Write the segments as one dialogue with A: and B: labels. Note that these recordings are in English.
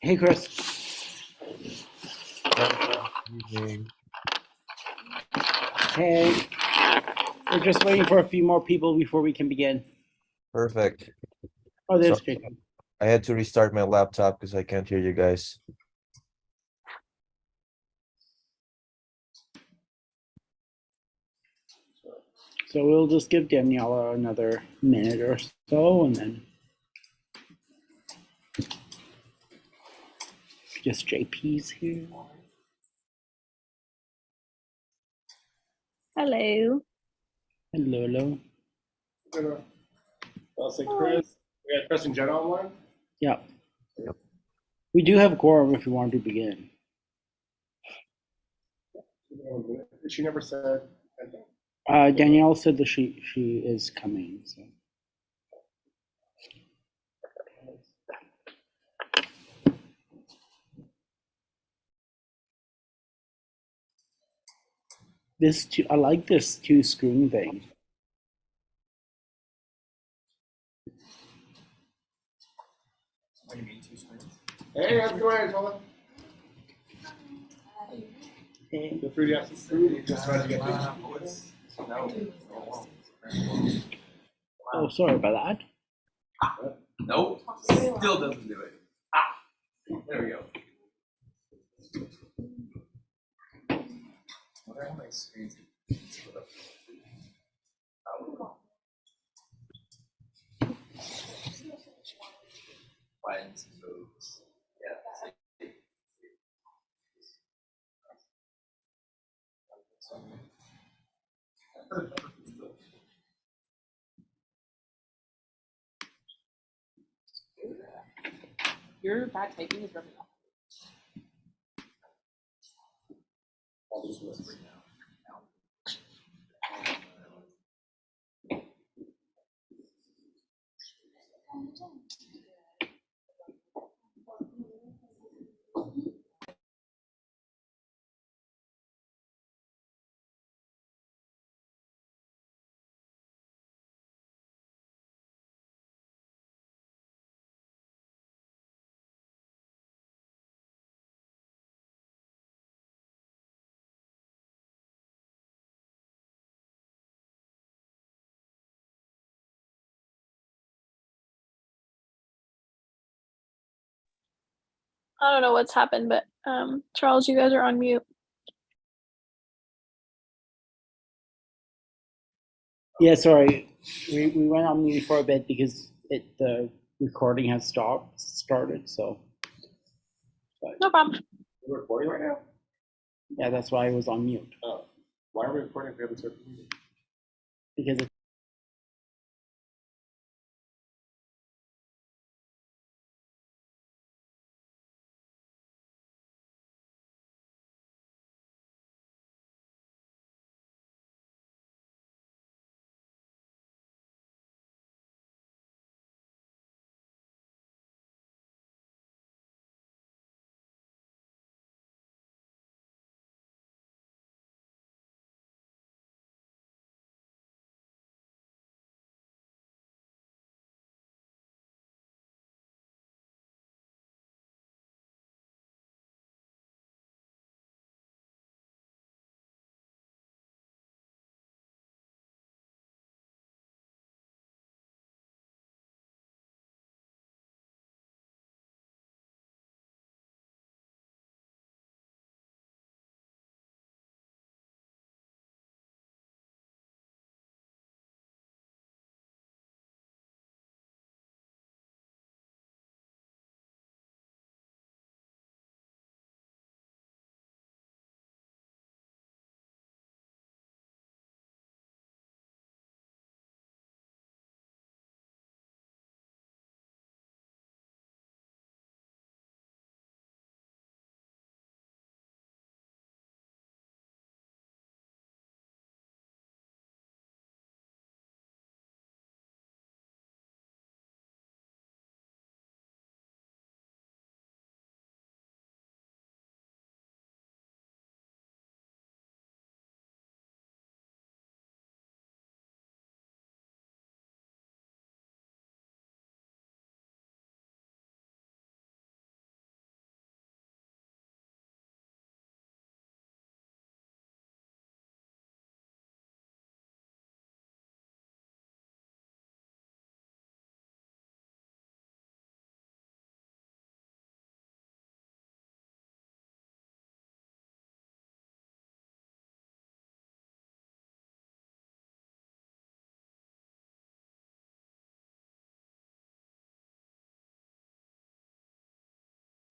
A: Hey, Chris.
B: Evening.
A: Hey. We're just waiting for a few more people before we can begin.
B: Perfect.
A: Oh,
B: So
A: there's Jacob.
B: I had to restart my laptop because I can't hear you guys.
A: So we'll just give Daniela another minute or so, and then just JP's here.
C: Hello.
A: Hello, hello.
D: I'll say Chris. We got Chris and Jenna online.
A: Yeah.
B: Yep.
A: We do have quorum if you want to begin.
D: She never said.
A: Danielle said that she is coming. So. I like this two screen thing.
E: What do you mean, two screens?
D: Hey, how's it going, Angela?
A: Hey.
D: Feel free to ask us food. Just trying to get
A: Oh, sorry about that.
E: Nope. Still doesn't do it. Ah, there we go. What are my screens? Buttons, moves. Yeah.
F: Your bad typing is rubbing off.
D: I'll just whisper now.
C: I don't know what's happened, but Charles, you guys are on mute.
A: Yeah, sorry. We went on mute for a bit because the recording has started. So.
C: No problem.
D: We're recording right now?
A: Yeah, that's why I was on mute.
D: Oh. Why are we recording if we haven't started the meeting?
A: Because it's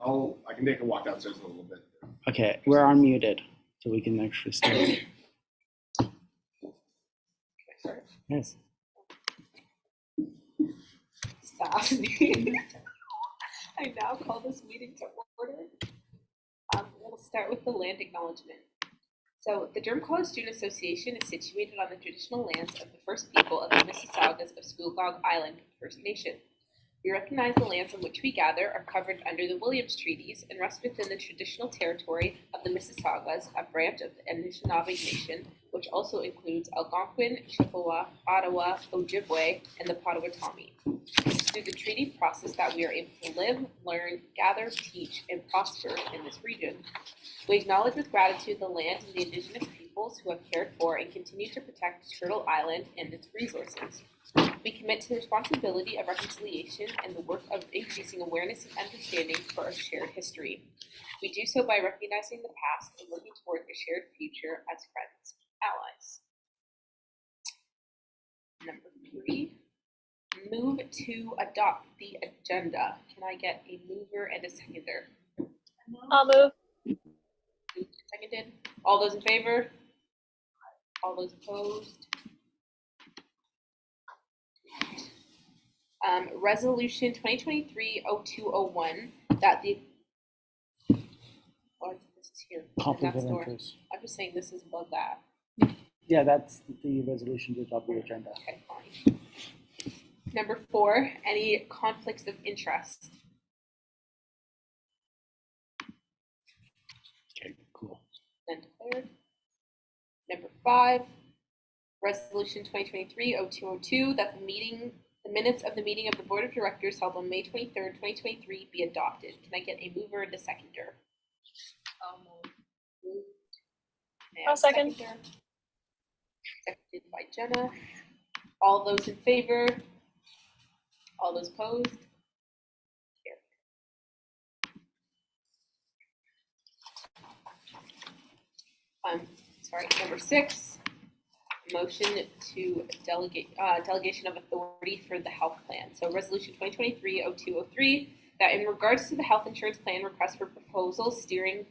D: I can take a walk downstairs in a little bit.
A: Okay, we're unmuted, so we can actually start.
F: Sorry.
A: Yes.
F: Stop. I now call this meeting to order. We'll start with the land acknowledgement. So the Durham College Student Association is situated on the traditional lands of the first people of the Mississaugas of Skulgog Island First Nation. We recognize the lands on which we gather are covered under the Williams Treaties and rest within the traditional territory of the Mississaugas, a branch of the Anishinaabe Nation, which also includes Algonquin, Chippewa, Ottawa, Ojibwe, and the Potawatomi. It's through the treaty process that we are able to live, learn, gather, teach, and prosper in this region. We acknowledge with gratitude the land and the Indigenous peoples who have cared for and continue to protect Turtle Island and its resources. We commit to the responsibility of reconciliation and the work of increasing awareness and understanding for our shared history. We do so by recognizing the past and looking toward a shared future as friends, allies. Number 3, move to adopt the agenda. Can I get a mover and a seconder?
C: I'll move.
F: Seconded. All those in favor? All those opposed? Resolution 2023-0201 that the this is here.
A: Conflict
F: Next
A: of
F: door.
A: interest.
F: I'm just saying this is above that.
A: Yeah, that's the resolution to adopt the agenda.
F: Okay, fine. Number 4, any conflicts of interest?
A: Okay, cool.
F: None declared. Number 5, resolution 2023-0202 that the minutes of the meeting of the Board of Directors held on May 23rd, 2023 be adopted. Can I get a mover and a seconder? Moved. And
C: I'll second.
F: seconder. Seconded by Jenna. All those in favor? All those opposed? Carried. Sorry, number 6, motion to delegation of authority for the health plan. So resolution 2023-0203 that in regards to the health insurance plan request for proposal steering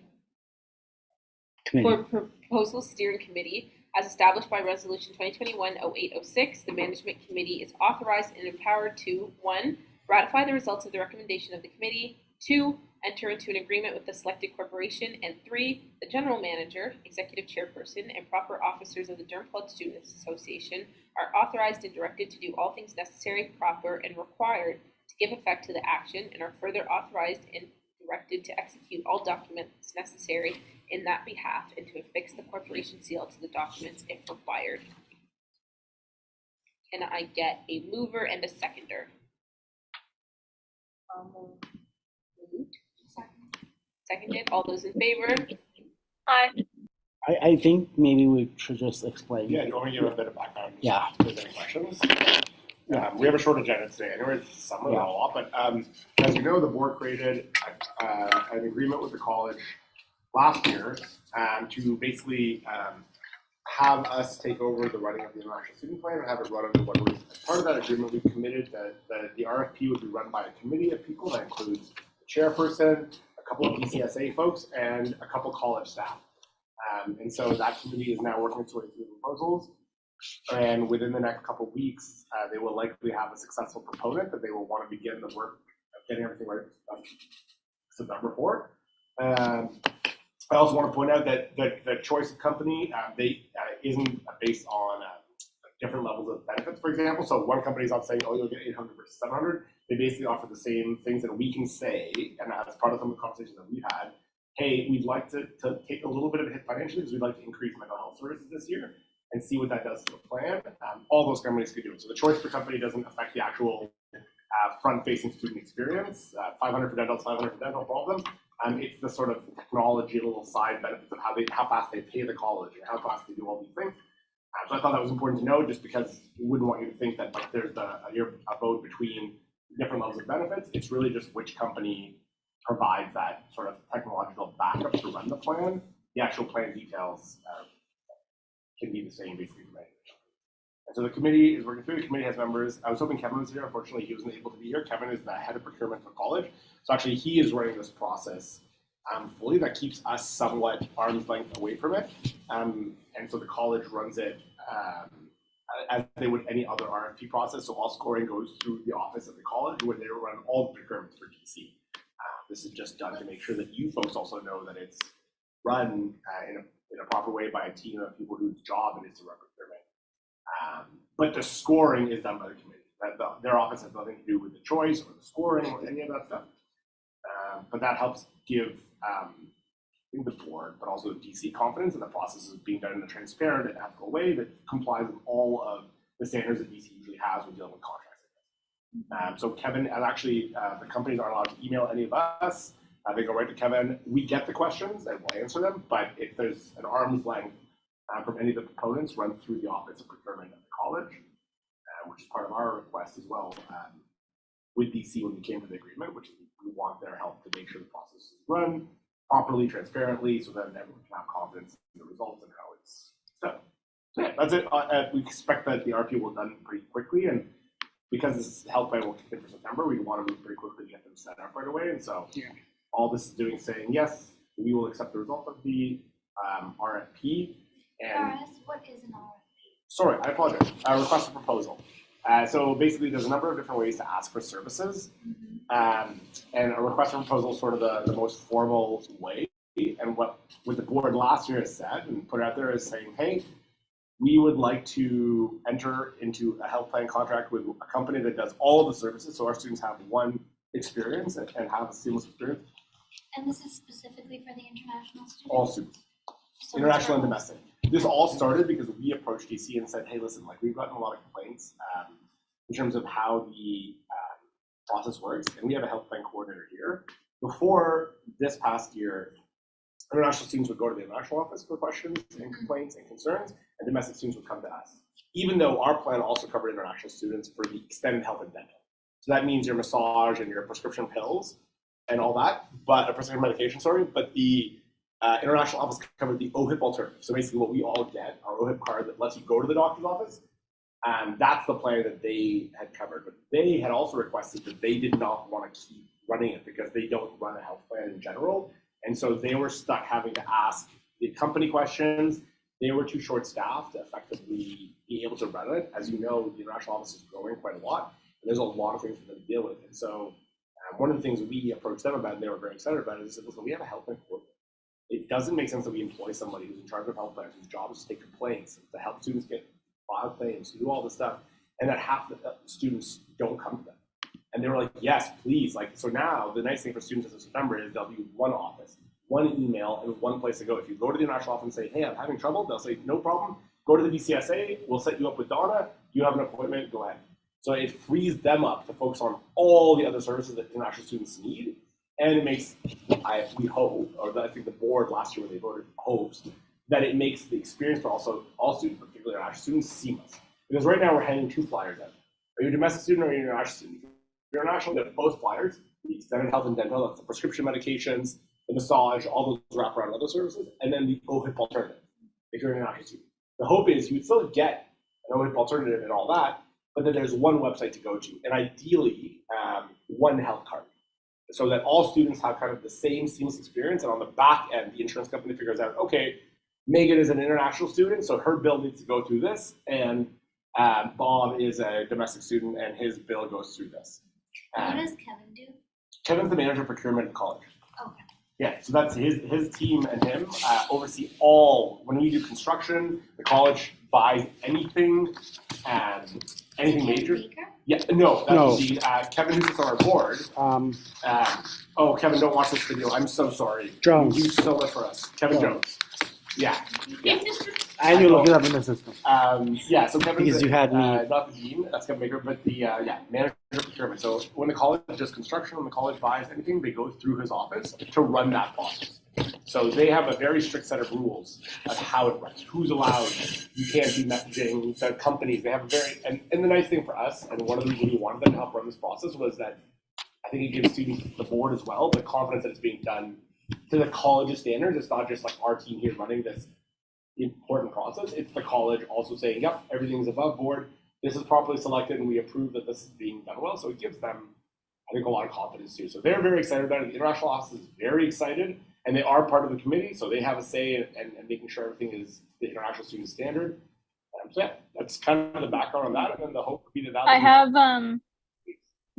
F: committee as established by resolution 2021-0806, the management committee is authorized and empowered to 1, ratify the results of the recommendation of the committee, 2, enter into an agreement with the selected corporation, and 3, the general manager, executive chairperson, and proper officers of the Durham College Students Association are authorized and directed to do all things necessary, proper, and required to give effect to the action, and are further authorized and directed to execute all documents necessary in that behalf and to affix the corporation seal to the documents if required. Can I get a mover and a seconder? Moved. Seconded. All those in favor?
C: Aye.
A: I think maybe we should just explain.
D: Yeah, do you want me to give a bit of background?
A: Yeah.
D: If there's any questions? We have a short agenda today. I know it's some of it a lot, but as you know, the board created an agreement with the college last year to basically have us take over the running of the international student plan and have it run under one roof. As part of that agreement, we've committed that the RFP would be run by a committee of people that includes the chairperson, a couple of DCSA folks, and a couple college staff. And so that committee is now working its way through the proposals. And within the next couple of weeks, they will likely have a successful proponent that they will want to begin the work of getting everything ready for November 4th. I also want to point out that the choice of company isn't based on different levels of benefits, for example. So one company is not saying, oh, you'll get 800 versus 700. They basically offer the same things that we can say, and as part of some of the conversations that we've had, hey, we'd like to take a little bit of a hit financially because we'd like to increase mental health services this year and see what that does to the plan. All those companies could do it. So the choice for company doesn't affect the actual front-facing student experience. 500 for dental, 500 for dental for all of them. It's the sort of technology, little side benefits of how fast they pay the college and how fast they do all these things. So I thought that was important to know, just because we wouldn't want you to think that like there's a vote between different levels of benefits. It's really just which company provides that sort of technological backup to run the plan. The actual plan details can be the same basically for many. And so the committee is working through. The committee has members. I was hoping Kevin was here. Unfortunately, he wasn't able to be here. Kevin is the head of procurement for college. So actually, he is running this process fully. That keeps us somewhat arm's length away from it. And so the college runs it as they would any other RFP process. So all scoring goes through the office of the college, where they run all the procurement for DC. This is just done to make sure that you folks also know that it's run in a proper way by a team of people whose job it is to run procurement. But the scoring is done by the committee. Their office has nothing to do with the choice or the scoring or any of that stuff. But that helps give the board, but also DC confidence in the process is being done in a transparent and ethical way that complies with all of the standards that DC usually has when dealing with contracts. So Kevin, and actually the companies aren't allowed to email any of us. They go right to Kevin. We get the questions and we'll answer them, but if there's an arm's length from any of the proponents, run through the office of procurement at the college, which is part of our request as well with DC when we came to the agreement, which is we want their help to make sure the process is run properly, transparently, so that everyone can have confidence in the results and how it's done. So yeah, that's it. We expect that the RP will be done pretty quickly, and because this health plan will kick in for September, we want to move pretty quickly to get them set up right away. And so all this is doing is saying, yes, we will accept the result of the RFP. And
G: what is an RFP?
D: Sorry, I apologize. Request for proposal. So basically, there's a number of different ways to ask for services. And a request for proposal is sort of the most formal way. And what the board last year has said and put out there is saying, hey, we would like to enter into a health plan contract with a company that does all of the services, so our students have one experience and have a seamless experience.
G: And this is specifically for the international students?
D: All students,
G: So
D: international and domestic. This all started because we approached DC and said, hey, listen, like we've gotten a lot of complaints in terms of how the process works, and we have a health plan coordinator here. Before this past year, international students would go to the international office for questions and complaints and concerns, and domestic students would come to us, even though our plan also covered international students for the extended health and dental. So that means your massage and your prescription pills and all that, but a prescription medication, sorry, but the international office covered the OHIP alternative. So basically what we all get, our OHIP card that lets you go to the doctor's office, that's the plan that they had covered. But they had also requested that they did not want to keep running it because they don't run a health plan in general. And so they were stuck having to ask the company questions. They were too short-staffed to effectively be able to run it. As you know, the international office is growing quite a lot, and there's a lot of things for them to deal with. And so one of the things we approached them about, and they were very excited about it, is that, listen, we have a health plan coordinator. It doesn't make sense that we employ somebody who's in charge of health plans, whose job is to take complaints, to help students get file claims, to do all this stuff, and that half the students don't come to them. And they were like, yes, please. Like, so now the nice thing for students as of September is they'll be one office, one email, and one place to go. If you go to the international office and say, hey, I'm having trouble, they'll say, no problem. Go to the DCSA. We'll set you up with Donna. You have an appointment. Go ahead. So it frees them up to focus on all the other services that international students need. And it makes, we hope, or I think the board last year when they voted hopes, that it makes the experience for also all students, particularly international students, seamless. Because right now we're handing two flyers out. Are you a domestic student or are you an international student? If you're international, you have both flyers, the extended health and dental, that's the prescription medications, the massage, all those wraparound other services, and then the OHIP alternative, if you're an international student. The hope is you would still get an OHIP alternative and all that, but then there's one website to go to, and ideally one health card, so that all students have kind of the same seamless experience, and on the back end, the insurance company figures out, okay, Megan is an international student, so her bill needs to go through this, and Bob is a domestic student, and his bill goes through this.
G: What does Kevin do?
D: Kevin's the manager of procurement at college.
G: Okay.
D: Yeah, so that's his team and him oversee all, when we do construction, the college buys anything, anything major.
G: Baker?
D: Yeah, no, that's
A: No.
D: the, Kevin who sits on our board. Oh, Kevin, don't watch this video, I'm so sorry.
A: Jones.
D: You do so much for us. Kevin Jones. Yeah.
A: I knew to look it up in the system.
D: Yeah, so Kevin's
A: Because you had me.
D: not the dean, that's Kevin Baker, but the manager of procurement. So when the college does construction, when the college buys anything, they go through his office to run that process. So they have a very strict set of rules of how it runs, who's allowed, you can't do messaging, the companies, they have a very, and the nice thing for us, and one of the reasons we wanted them to help run this process was that I think it gives students, the board as well, the confidence that it's being done to the college's standards. It's not just like our team here running this important process. It's the college also saying, yep, everything's above board. This is properly selected and we approve that this is being done well. So it gives them, I think, a lot of confidence too. So they're very excited about it. The international office is very excited and they are part of the committee. So they have a say in making sure everything is the international student standard. So yeah, that's kind of the background on that. And then the hope would be that
C: I have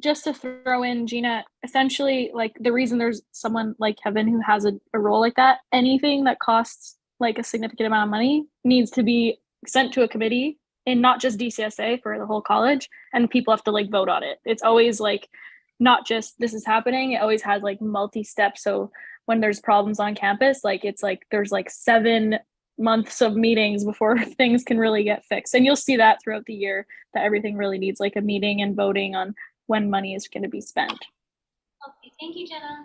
C: just to throw in, Gina, essentially, like, the reason there's someone like Kevin who has a role like that, anything that costs like a significant amount of money needs to be sent to a committee, and not just DCSA, for the whole college, and people have to like vote on it. It's always like not just this is happening, it always has like multi-step. So when there's problems on campus, like it's like there's like 7 months of meetings before things can really get fixed. And you'll see that throughout the year, that everything really needs like a meeting and voting on when money is going to be spent.
G: Okay, thank you, Jenna.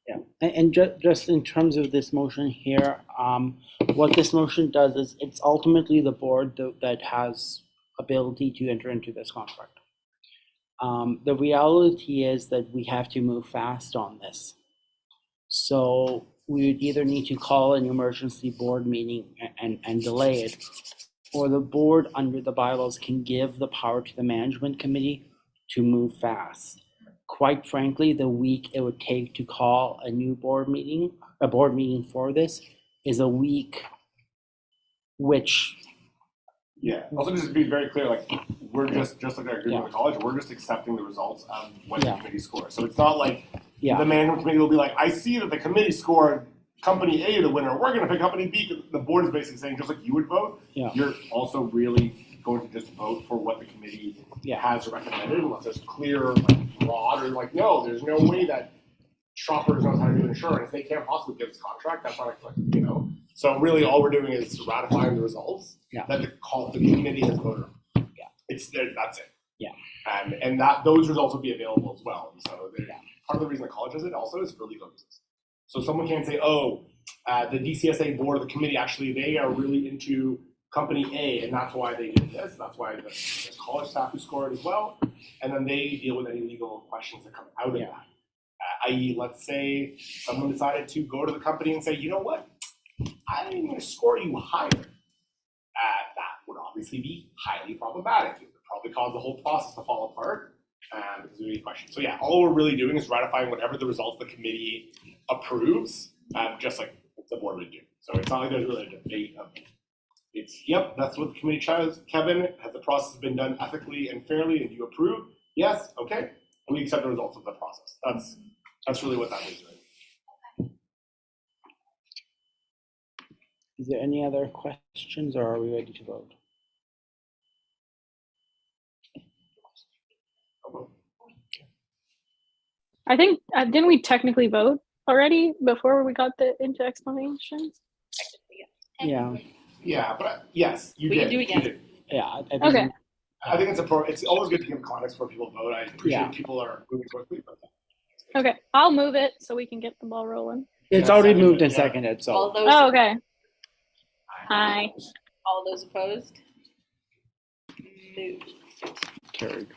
A: Yeah, and just in terms of this motion here, what this motion does is it's ultimately the board that has ability to enter into this contract. The reality is that we have to move fast on this. So we would either need to call an emergency board meeting and delay it, or the board under the bylaws can give the power to the management committee to move fast. Quite frankly, the week it would take to call a new board meeting for this is a week which.
D: Yeah, also just to be very clear, like, we're just like our agreement with the college, we're just accepting the results of what the committee scores. So it's not like the management committee will be like, I see that the committee scored company A the winner, we're gonna pick company B. The board is basically saying, just like you would vote, you're also really going to just vote for what the committee has recommended, unless there's clear, like, broad, or like, no, there's no way that Shoppers knows how to do insurance. They can't possibly give us a contract. That's not a, you know. So really, all we're doing is ratifying the results that the committee has voted on.
A: Yeah,
D: it's there. That's it.
A: Yeah,
D: and that those results will be available as well. And so part of the reason the college does it also is for legal reasons. So someone can't say, oh, the DCSA board or the committee actually they are really into company A, and that's why they did this. That's why there's college staff who score it as well, and then they deal with any legal questions that come out of that. I.e., let's say someone decided to go to the company and say, you know what, I'm going to score you higher. That would obviously be highly problematic. It would probably cause the whole process to fall apart because of any questions. So yeah, all we're really doing is ratifying whatever the results the committee approves, just like the board would do. So it's not like there's really a debate of it. It's, yep, that's what the committee chose. Kevin, has the process been done ethically and fairly, and you approve? Yes, okay. And we accept the results of the process. That's really what that means. Right?
A: Is there any other questions, or are we ready to vote?
C: I think, didn't we technically vote already before we got into explanations?
A: Yeah.
D: Yeah, but yes, you did.
F: Can do it again.
D: You did.
A: Yeah. I think,
C: Okay.
D: I think it's always good to give context before people vote. I appreciate people are moving quickly, but
C: Okay, I'll move it so we can get the ball rolling.
A: it's already moved and seconded, so.
F: All those,
C: Oh, okay. Aye.
F: all those opposed? Moved.
A: Carried.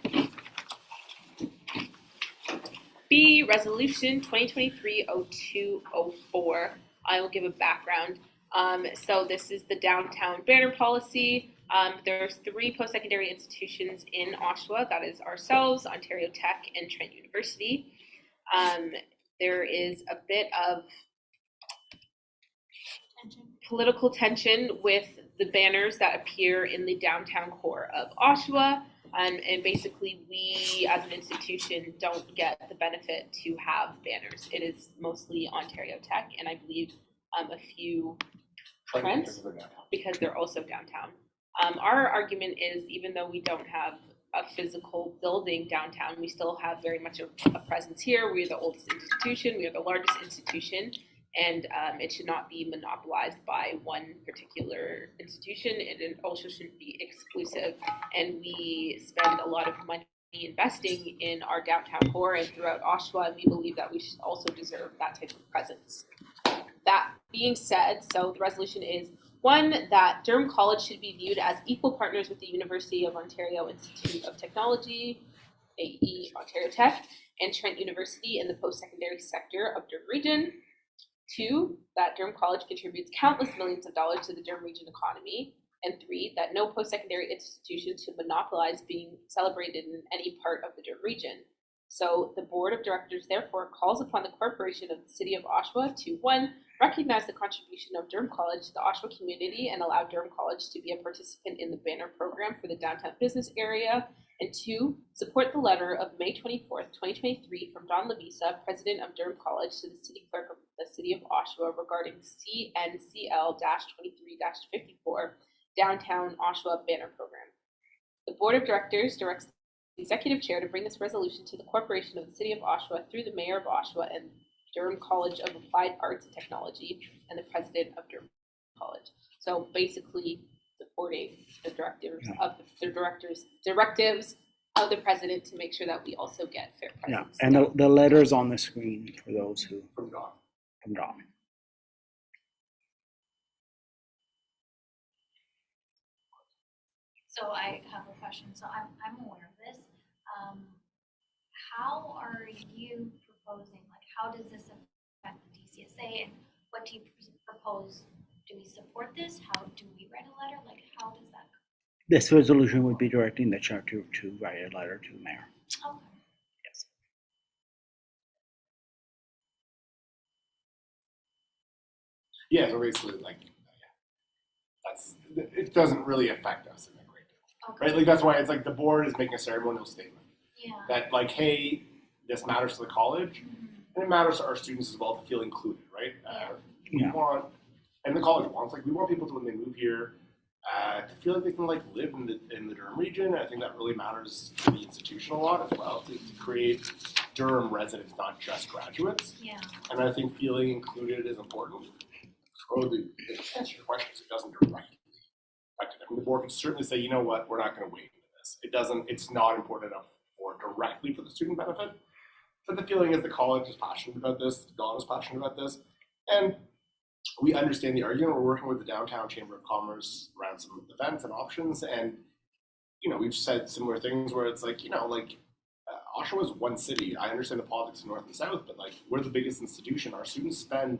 F: B, Resolution 2023-0204. I will give a background. So this is the downtown banner policy. There's 3 post-secondary institutions in Oshawa. That is ourselves, Ontario Tech, and Trent University. There is a bit of political tension with the banners that appear in the downtown core of Oshawa. And basically, we as an institution don't get the benefit to have banners. It is mostly Ontario Tech, and I believe a few Trent, because they're also downtown. Our argument is, even though we don't have a physical building downtown, we still have very much a presence here. We are the oldest institution, we are the largest institution, and it should not be monopolized by one particular institution. It also shouldn't be exclusive, and we spend a lot of money investing in our downtown core and throughout Oshawa, and we believe that we should also deserve that type of presence. That being said, so the resolution is 1, that Durham College should be viewed as equal partners with the University of Ontario Institute of Technology, AE Ontario Tech, and Trent University in the post-secondary sector of Durham Region. 2, that Durham College contributes countless millions of dollars to the Durham region economy. And 3, that no post-secondary institution should monopolize being celebrated in any part of the Durham region. So the board of directors therefore calls upon the corporation of the city of Oshawa to 1, recognize the contribution of Durham College to the Oshawa community and allow Durham College to be a participant in the banner program for the downtown business area, and 2, support the letter of May 24th, 2023 from Don Lavisa, president of Durham College, to the city clerk of the city of Oshawa regarding CNCL-23-54 downtown Oshawa banner program. The board of directors directs the executive chair to bring this resolution to the corporation of the city of Oshawa through the mayor of Oshawa and Durham College of Applied Arts and Technology and the president of Durham College. So basically supporting the directives of the president to make sure that we also get fair
A: Yeah,
F: presence.
A: and the letter's on the screen for those who
D: From Don.
A: come down.
G: So I have a question. So I'm aware of this. How are you proposing, like, how does this affect the DCSA, and what do you propose? Do we support this? How do we write a letter? Like, how does that go?
A: This resolution would be directing the chair to write a letter to the mayor.
G: Okay.
A: Yes.
D: Yeah, so basically, like, it doesn't really affect us in a great deal,
G: Okay.
D: right? Like, that's why it's like the board is making a ceremonial statement
G: Yeah.
D: that, like, hey, this matters to the college,
G: Mhm.
D: and it matters to our students as well to feel included, right? We
A: Yeah.
D: want, and the college wants, like, we want people to, when they move here, to feel like they can, like, live in the Durham region. I think that really matters to the institution a lot as well, to create Durham residents, not just graduates.
G: Yeah.
D: And I think feeling included is important. To answer your questions, it doesn't directly affect it. I mean, the board can certainly say, you know what, we're not going to wade into this. It's not important enough for directly for the student benefit. But the feeling is the college is passionate about this, Don is passionate about this, and we understand the argument. We're working with the Downtown Chamber of Commerce around some events and options, and we've said similar things where it's like, Oshawa is one city. I understand the politics of north and south, but like we're the biggest institution. Our students spend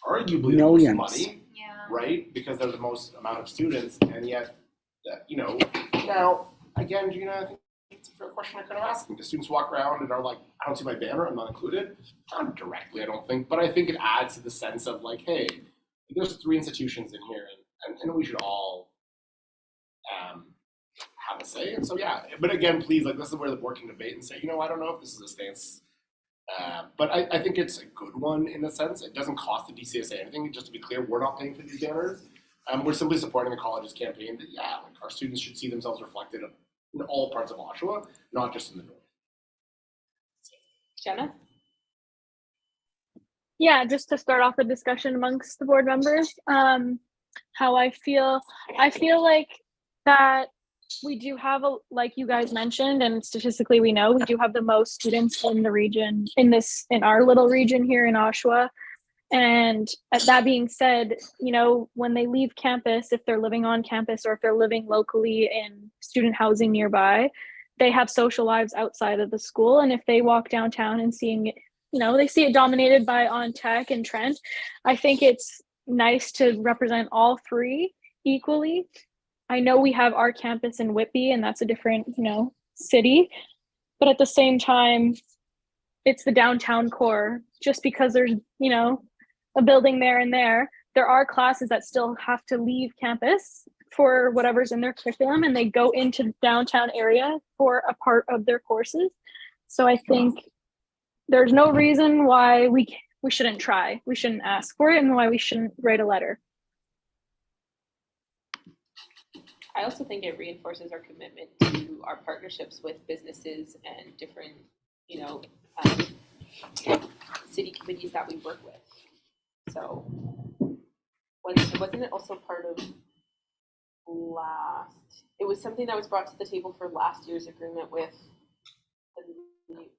D: arguably the most
A: Millions.
D: money,
G: Yeah.
D: right? Because they're the most amount of students, and yet, now again, Gina, I think it's a fair question I could have asked. Do students walk around and are like, I don't see my banner, I'm not included? Not directly, I don't think, but I think it adds to the sense of like, hey, there's 3 institutions in here, and we should all have a say. And so, yeah, but again, please, like, this is where the board can debate and say, I don't know if this is a stance. But I think it's a good one in a sense. It doesn't cost the DCSA anything. Just to be clear, we're not paying for these banners. We're simply supporting the college's campaign that, like our students should see themselves reflected in all parts of Oshawa, not just in the north.
F: Jenna?
C: Yeah, just to start off the discussion amongst the board members, how I feel like that we do have like you guys mentioned, and statistically we know we do have the most students in the region, in our little region here in Oshawa. And that being said, when they leave campus, if they're living on campus or if they're living locally in student housing nearby, they have social lives outside of the school. And if they walk downtown and seeing it, they see it dominated by On Tech and Trent, I think it's nice to represent all 3 equally. I know we have our campus in Whitby, and that's a different, city. But at the same time, it's the downtown core. Just because there's, a building there and there are classes that still have to leave campus for whatever's in their curriculum, and they go into the downtown area for a part of their courses. So I think there's no reason why we shouldn't try. We shouldn't ask for it, and why we shouldn't write a letter.
F: I also think it reinforces our commitment to our partnerships with businesses and different, city committees that we work with. So, wasn't it also part of it was something that was brought to the table for last year's agreement with, I don't want to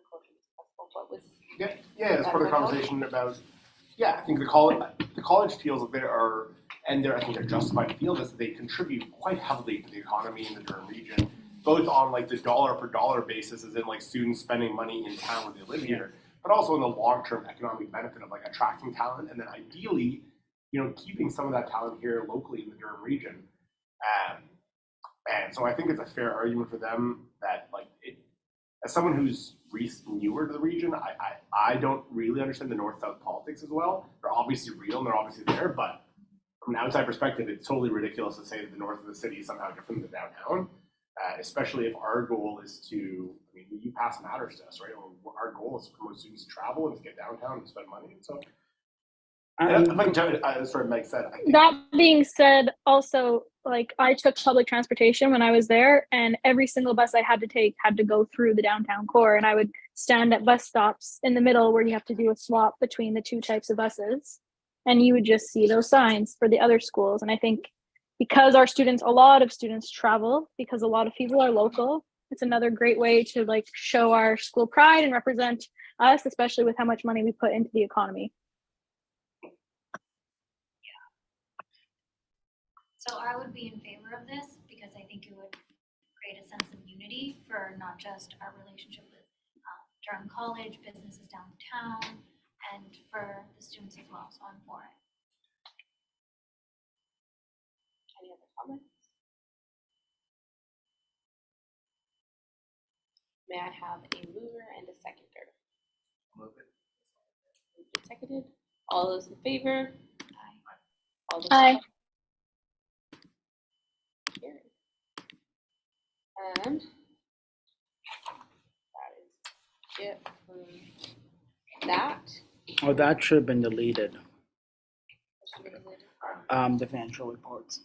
F: call it successful, what was?
D: Yeah, it's part of the conversation about, I think the college feels that they are, and I think they're justified to feel this, that they contribute quite heavily to the economy in the Durham region, both on like the dollar per dollar basis, as in like students spending money in town where they live here, but also in the long-term economic benefit of like attracting talent and then ideally, keeping some of that talent here locally in the Durham region. And so I think it's a fair argument for them that as someone who's newer to the region, I don't really understand the north-south politics as well. They're obviously real and they're obviously there, but from an outside perspective, it's totally ridiculous to say that the north of the city is somehow different than the downtown, especially if our goal is to, UPass matters to us, right? Our goal is to promote students to travel and to get downtown and spend money. And so, Meg said, I think,
C: That being said, also, I took public transportation when I was there, and every single bus I had to take had to go through the downtown core, and I would stand at bus stops in the middle where you have to do a swap between the two types of buses, and you would just see those signs for the other schools. And I think because a lot of students travel, because a lot of people are local, it's another great way to show our school pride and represent us, especially with how much money we put into the economy.
G: So I would be in favor of this because I think it would create a sense of unity for not just our relationship with Durham College, businesses downtown, and for the students as well. So I'm for it.
F: Any other comments? May I have a mover and a seconder?
E: Move it.
F: Moved and seconded. All those in favor?
G: Aye.
F: All those
C: Aye.
F: opposed? Carried. And that is it from that.
A: Oh, that should have been deleted.
F: Um,
A: The financial reports.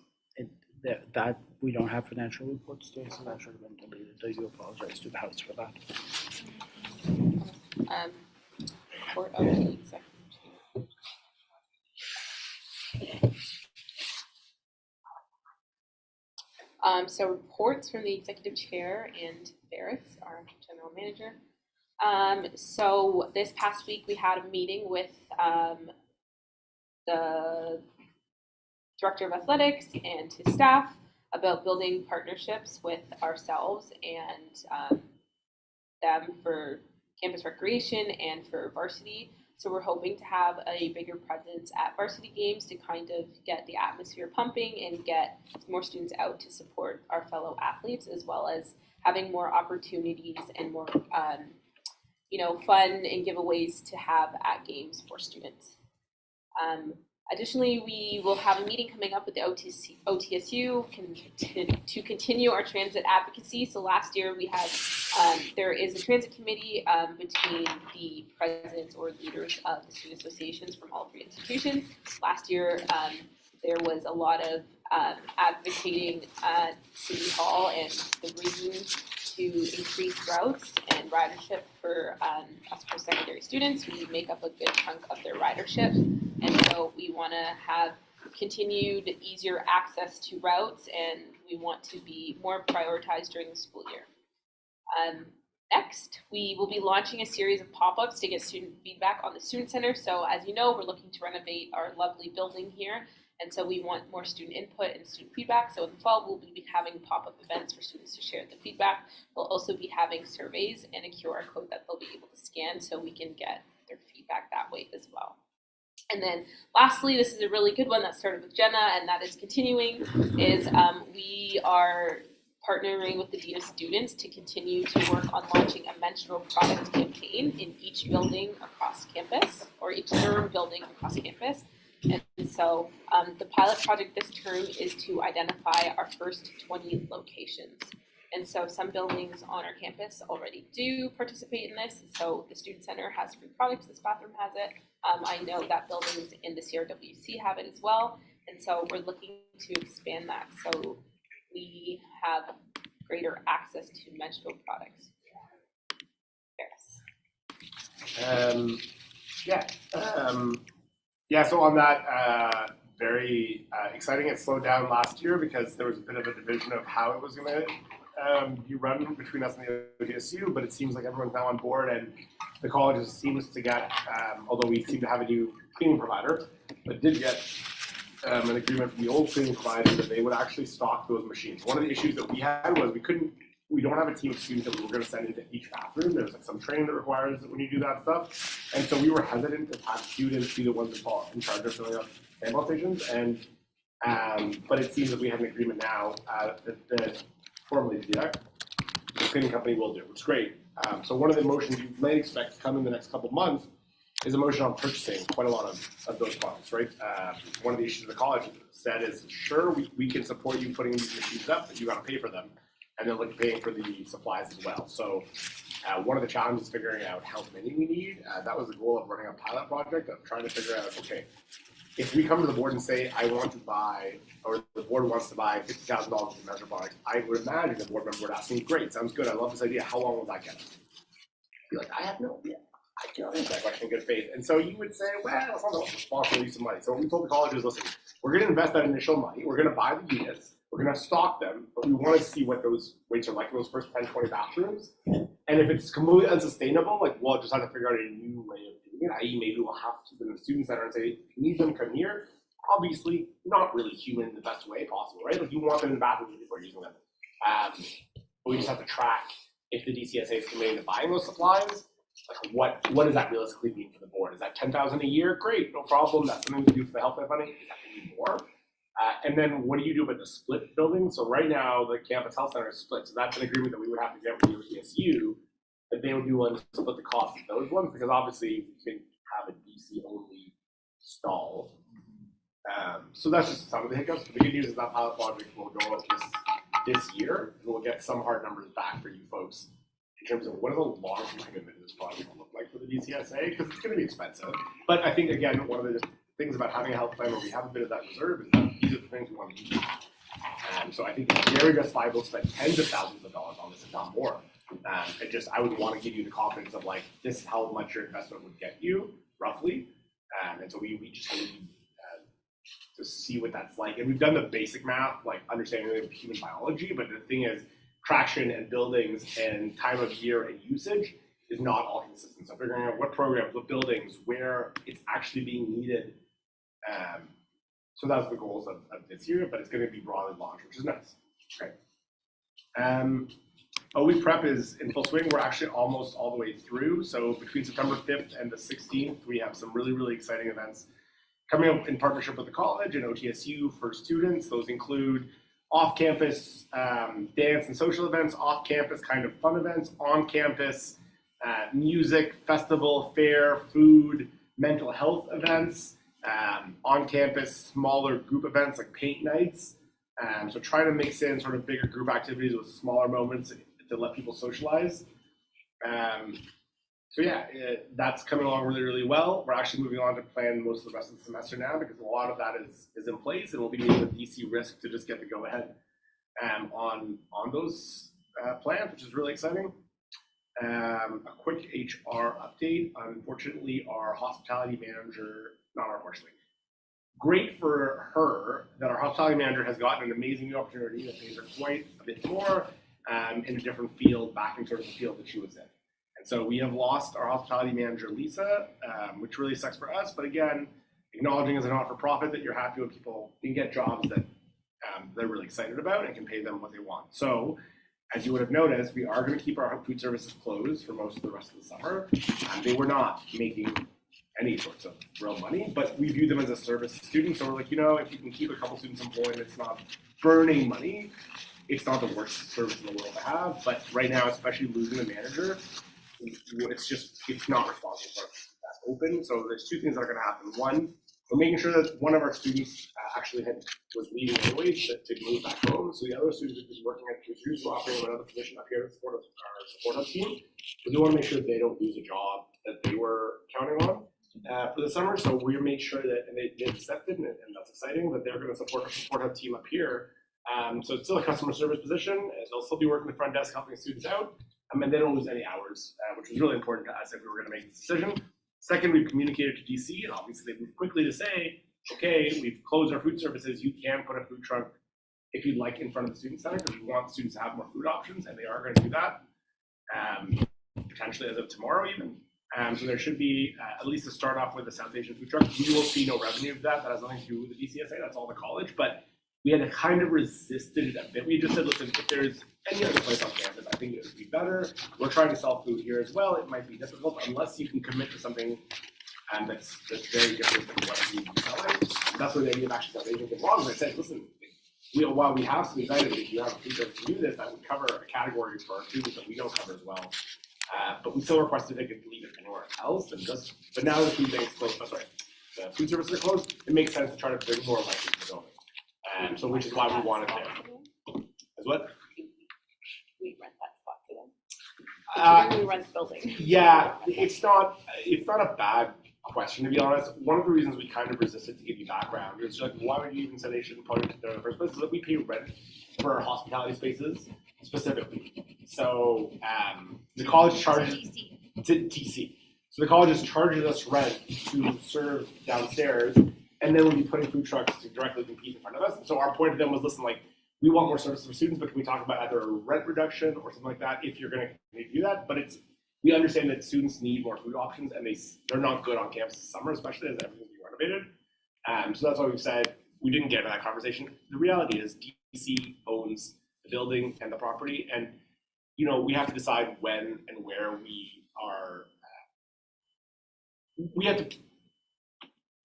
A: That we don't have financial reports today, so that should have been deleted. I do apologize to the House for that.
F: Report of the executive. So reports from the executive chair and Ferris, our general manager. So this past week we had a meeting with the director of athletics and his staff about building partnerships with ourselves and them for campus recreation and for varsity. So we're hoping to have a bigger presence at varsity games to kind of get the atmosphere pumping and get more students out to support our fellow athletes, as well as having more opportunities and more fun and giveaways to have at games for students. Additionally, we will have a meeting coming up with the OTSU to continue our transit advocacy. So last year we had, there is a transit committee between the presidents or leaders of the student associations from all three institutions. Last year, there was a lot of advocating at City Hall and the region to increase routes and ridership for us post-secondary students. We make up a good chunk of their ridership, and so we want to have continued easier access to routes, and we want to be more prioritized during the school year. Next, we will be launching a series of pop-ups to get student feedback on the Student Center. So as you know, we're looking to renovate our lovely building here. And so we want more student input and student feedback. So in the fall, we'll be having pop-up events for students to share the feedback. We'll also be having surveys and a QR code that they'll be able to scan so we can get their feedback that way as well. And then lastly, this is a really good one that started with Jenna and that is continuing, is we are partnering with the Dean of Students to continue to work on launching a menstrual product campaign in each building across campus, or each Durham building across campus. And so the pilot project this term is to identify our first 20 locations. And so some buildings on our campus already do participate in this. So the Student Center has free products, this bathroom has it. I know that buildings in the CRWC have it as well. And so we're looking to expand that so we have greater access to menstrual products.
D: Yes. So on that, very exciting. It slowed down last year because there was a bit of a division of how it was going to be run between us and the OTSU, but it seems like everyone's now on board and the college seems to get, although we seem to have a new cleaning provider, but did get an agreement from the old cleaning provider that they would actually stock those machines. One of the issues that we had was we couldn't we don't have a team of students that we were gonna send into each bathroom. There's like some training that requires that when you do that stuff. And so we were hesitant to have students be the ones in charge of filling out handball stations. And, but it seems that we have an agreement now, that formally the cleaning company will do, which is great. So one of the motions you might expect to come in the next couple of months is a motion on purchasing quite a lot of those products, right? One of the issues the college said is, sure, we can support you putting these machines up, but you gotta pay for them. And then like paying for the supplies as well. So one of the challenges is figuring out how many we need. That was the goal of running a pilot project of trying to figure out, okay, if we come to the board and say, I want to buy, or the board wants to buy $50,000 in measure products, I would imagine the board member would ask me, great, sounds good, I love this idea, how long will that get us? Be like, I have no idea. I can't answer that question in good faith. And so you would say, well, it's not the most responsible use of money. So what we told the colleges, listen, we're gonna invest that initial money, we're gonna buy the units, we're gonna stock them, but we wanna see what those weights are like in those first 10, 20 bathrooms. And if it's completely unsustainable, like we'll just have to figure out a new way of doing it, i.e. maybe we'll have to keep them in the student center and say, if you need them, come here. Obviously, not really human in the best way possible, right? Like you want them in the bathroom before using them. But we just have to track if the DCSA is committing to buying those supplies. Like what does that realistically mean for the board? Is that $10,000 a year? Great, no problem. That's something we do for the health money. Is that going to be more? And then what do you do with the split building? So right now the campus health center is split. So that's an agreement that we would have to get with the OTSU, that they would be willing to split the cost of those ones, because obviously we can have a DC only stall. So that's just some of the hiccups. But the good news is that pilot project will go out this year, and we'll get some hard numbers back for you folks in terms of what is a long-term commitment this project will look like for the DCSA, because it's going to be expensive. But I think, again, one of the things about having a health plan where we have a bit of that reserve is that these are the things we want to use. So I think it's very justifiable to spend tens of thousands of dollars on this, if not more. I would want to give you the confidence of like, this is how much your investment would get you, roughly. And so we just need to see what that's like. And we've done the basic math, like understanding of human biology, but the thing is, traction and buildings and time of year and usage is not all consistent. So figuring out what programs, what buildings, where it's actually being needed. So that's the goals of this year, but it's going to be broadly launched, which is nice. Okay. OE prep is in full swing. We're actually almost all the way through. So between September 5th and the 16th, we have some really, really exciting events coming up in partnership with the college and OTSU for students. Those include off-campus dance and social events, off-campus kind of fun events, on-campus music, festival, fair, food, mental health events, on-campus smaller group events like paint nights. So try to mix in sort of bigger group activities with smaller moments to let people socialize. So yeah, that's coming along really, really well. We're actually moving on to plan most of the rest of the semester now, because a lot of that is in place, and we'll be meeting with DC Risk to just get the go ahead on those plans, which is really exciting. A quick HR update. Unfortunately, our hospitality manager, great for her that our hospitality manager has gotten an amazing new opportunity that pays her quite a bit more in a different field, back in sort of the field that she was in. And so we have lost our hospitality manager, Lisa, which really sucks for us. But again, acknowledging as a not-for-profit that you're happy when people can get jobs that they're really excited about and can pay them what they want. So as you would have noticed, we are going to keep our food services closed for most of the rest of the summer. They were not making any sorts of real money, but we view them as a service to students. So we're like, if you can keep a couple students employed, it's not burning money. It's not the worst service in the world to have, but right now, especially losing a manager, it's not responsible for us that's open. So there's two things that are going to happen. One, we're making sure that one of our students actually was leaving anyways to move back home. So the other student is working at Q2, so offering another position up here to support our support team. Because we want to make sure that they don't lose a job that they were counting on for the summer. So we make sure that, and they accepted, and that's exciting, that they're going to support our support hub team up here. So it's still a customer service position. They'll still be working the front desk, helping students out. And they don't lose any hours, which was really important to us if we were going to make this decision. Second, we've communicated to DC, and obviously they moved quickly to say, okay, we've closed our food services. You can put a food truck if you'd like in front of the student center, because we want students to have more food options, and they are going to do that, potentially as of tomorrow even. So there should be at least a start off with a South Asian food truck. You will see no revenue of that. That has nothing to do with the DCSA. That's all the college. But we had to kind of resisted it a bit. We just said, listen, if there's any other place on campus, think it would be better. We're trying to sell food here as well. It might be difficult unless you can commit to something that's very different than what you be selling. That's where the idea of actually selling anything wrong. As I said, listen, while we have some items, if you have a food service to do this, that would cover a category for our students that we don't cover as well. But we still requested they could leave it anywhere else and just, but now the food banks closed, the food services are closed, it makes sense to try to bring more life into the building. So which is why we wanted there. As what?
F: We rent that spot for them. We rent the building.
D: Yeah, it's not a bad question, to be honest. One of the reasons we kind of resisted to give you background is like, why would you even say they shouldn't put it there in the first place? Is that we pay rent for our hospitality spaces specifically. So the college charges to TC. So the college charges us rent to serve downstairs, and then we'll be putting food trucks to directly compete in front of us. So our point to them was, listen, like, we want more services for students, but can we talk about either a rent reduction or something like that if you're going to do that? But we understand that students need more food options, and they're not good on campus this summer, especially as everything's being renovated. So that's why we've said we didn't get into that conversation. The reality is DC owns the building and the property, and we have to decide when and where we are. We have to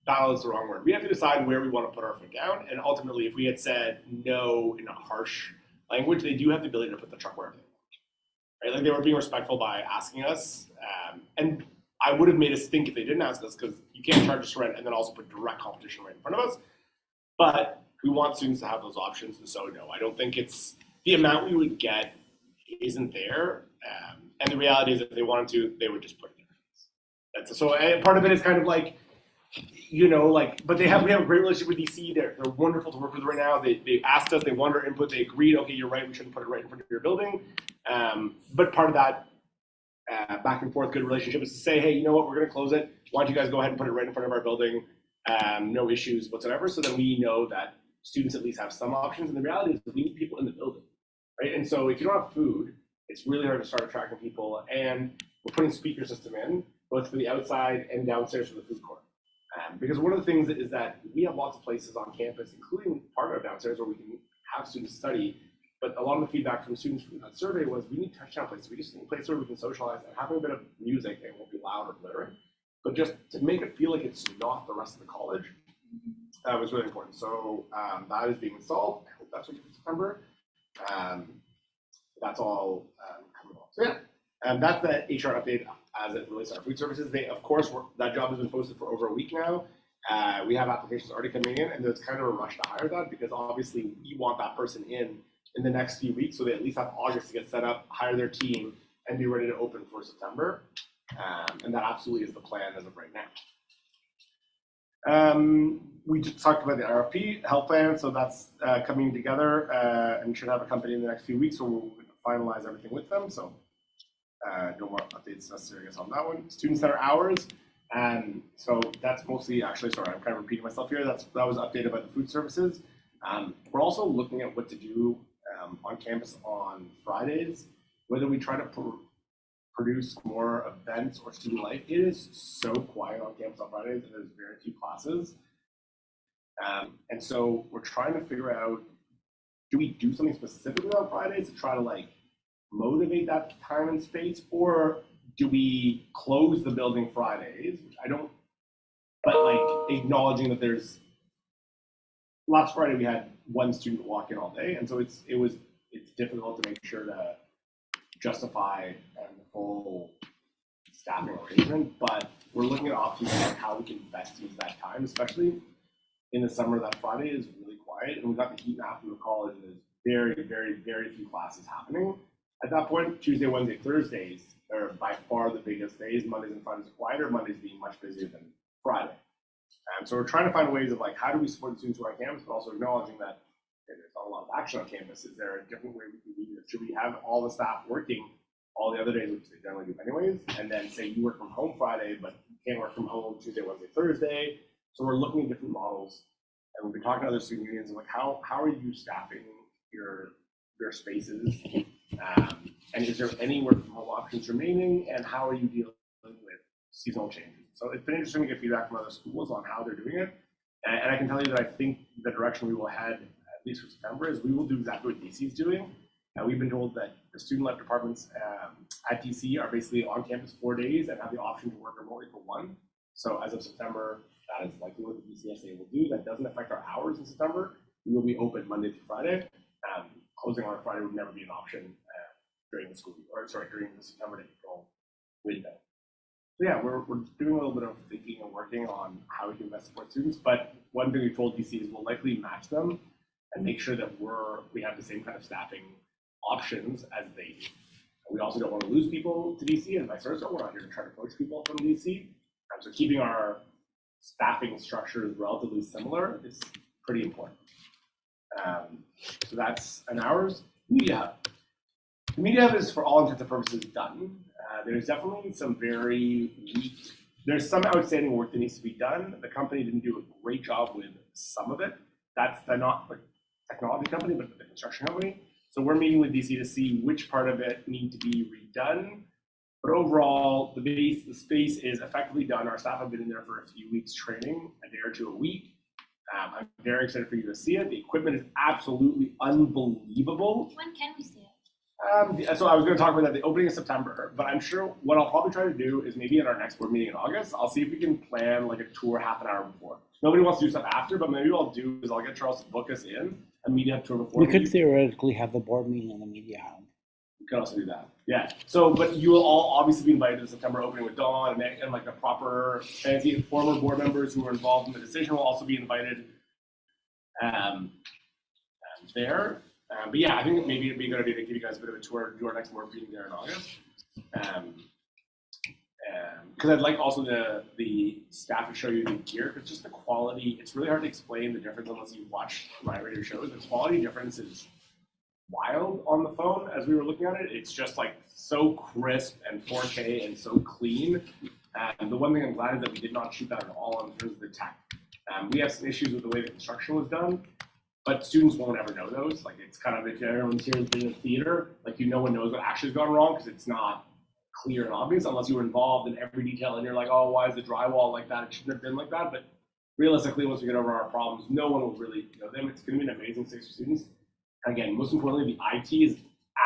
D: balance the wrong word. We have to decide where we want to put our foot down, and ultimately, if we had said no in a harsh language, they do have the ability to put the truck wherever they want. Right? Like, they were being respectful by asking us, and I would have made us think if they didn't ask us, because you can't charge us rent and then also put direct competition right in front of us. But we want students to have those options, and so no, I don't think it's the amount we would get isn't there. And the reality is, if they wanted to, they would just put it there. So part of it is kind of like, but we have a great relationship with DC. They're wonderful to work with right now. They asked us, they wanted our input, they agreed, okay, you're right, we shouldn't put it right in front of your building. But part of that back and forth good relationship is to say, hey, you know what, we're gonna close it. Why don't you guys go ahead and put it right in front of our building? No issues whatsoever. So then we know that students at least have some options. And the reality is, we need people in the building, right? And so if you don't have food, it's really hard to start attracting people. And we're putting speaker system in, both for the outside and downstairs for the food court. Because one of the things is that we have lots of places on campus, including part of downstairs, where we can have students study. But a lot of the feedback from students from that survey was, we need touchdown places. We just need a place where we can socialize and having a bit of music. It won't be loud or blaring, but just to make it feel like it's not the rest of the college was really important. So that is being installed. I hope that's what for September. That's all coming along. So yeah, that's the HR update as it relates to our food services. Of course, that job has been posted for over a week now. We have applications already coming in, and there's kind of a rush to hire that, because obviously we want that person in the next few weeks, so they at least have August to get set up, hire their team, and be ready to open for September. And that absolutely is the plan as of right now. We just talked about the RFP health plan, so that's coming together and should have a company in the next few weeks, so we'll finalize everything with them. So no more updates necessary, I guess, on that one. Student center hours. So that's mostly, actually, sorry, I'm kind of repeating myself here. That was updated by the food services. We're also looking at what to do on campus on Fridays, whether we try to produce more events or student life. It is so quiet on campus on Fridays, and there's very few classes. And so we're trying to figure out, do we do something specifically on Fridays to try to like motivate that time and space, or do we close the building Fridays, which I don't, but like acknowledging that there's, last Friday we had one student walk in all day, and so it's difficult to make sure to justify the full staffing arrangement, but we're looking at options on how we can best use that time, especially in the summer. That Friday is really quiet, and we've got the heat map from the college, and there's very, very, very few classes happening. At that point, Tuesday, Wednesday, Thursdays are by far the biggest days. Mondays and Fridays are quieter, Mondays being much busier than Friday. So we're trying to find ways of like, how do we support the students who are on campus, but also acknowledging that there's not a lot of action on campus. Is there a different way we can do this? Should we have all the staff working all the other days, which they generally do anyways, and then say you work from home Friday, but you can't work from home Tuesday, Wednesday, Thursday? So we're looking at different models, and we've been talking to other student unions, and like, how are you staffing your spaces? And is there any work from home options remaining? And how are you dealing with seasonal changes? So it's been interesting to get feedback from other schools on how they're doing it. And I can tell you that I think the direction we will head, at least for September, is we will do exactly what DC is doing. We've been told that the student-led departments at DC are basically on campus 4 days and have the option to work remotely for 1. So as of September, that is likely what the DCSA will do. That doesn't affect our hours in September. We will be open Monday through Friday. Closing on a Friday would never be an option during the school, during the September to April window. So yeah, we're doing a little bit of thinking and working on how we can best support students. But one thing we told DC is we'll likely match them and make sure that we have the same kind of staffing options as they do. We also don't want to lose people to DC and vice versa. We're not here to try to poach people from DC. So keeping our staffing structures relatively similar is pretty important. So that's an hours. Media Hub. The Media Hub is, for all intents and purposes, done. There's definitely some very weak, there's some outstanding work that needs to be done. The company didn't do a great job with some of it. That's not the technology company, but the construction company. So we're meeting with DC to see which part of it need to be redone. But overall, the space is effectively done. Our staff have been in there for a few weeks training, a day or two a week. I'm very excited for you to see it. The equipment is absolutely unbelievable.
G: When can we see it?
D: So I was going to talk about that, the opening of September, but I'm sure what I'll probably try to do is maybe at our next board meeting in August, I'll see if we can plan like a tour half an hour before. Nobody wants to do stuff after, but maybe what I'll do is I'll get Charles to book us in a Media Hub tour before.
A: We could theoretically have the board meeting in the Media Hub.
D: We could also do that. Yeah. So, but you will all obviously be invited to the September opening with Dawn and like the proper fancy former board members who were involved in the decision will also be invited there. But yeah, I think maybe it'd be a good idea to give you guys a bit of a tour, do our next board meeting there in August. Because I'd like also the staff to show you the gear, because just the quality, it's really hard to explain the difference unless you watch my radio shows. The quality difference is wild on the phone as we were looking at it. It's just like so crisp and 4K and so clean. The one thing I'm glad is that we did not shoot that at all in terms of the tech. We have some issues with the way the construction was done, but students won't ever know those. Like it's kind of, if everyone's here has been in theater, like no one knows what actually has gone wrong because it's not clear and obvious unless you were involved in every detail and you're like, oh, why is the drywall like that? It shouldn't have been like that. But realistically, once we get over our problems, no one will really know them. It's going to be an amazing 60 students. Again, most importantly, the IT is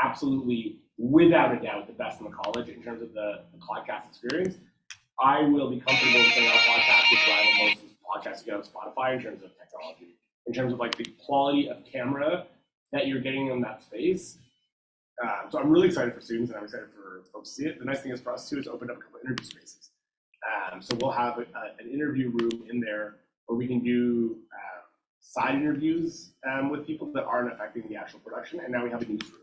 D: absolutely, without a doubt, the best in the college in terms of the podcast experience. I will be comfortable saying our podcast is rival most of the podcasts you get on Spotify in terms of technology, in terms of like the quality of camera that you're getting in that space. So I'm really excited for students and I'm excited for folks to see it. The nice thing is for us too is opened up a couple of interview spaces. So we'll have an interview room in there where we can do side interviews with people that aren't affecting the actual production. And now we have a newsroom.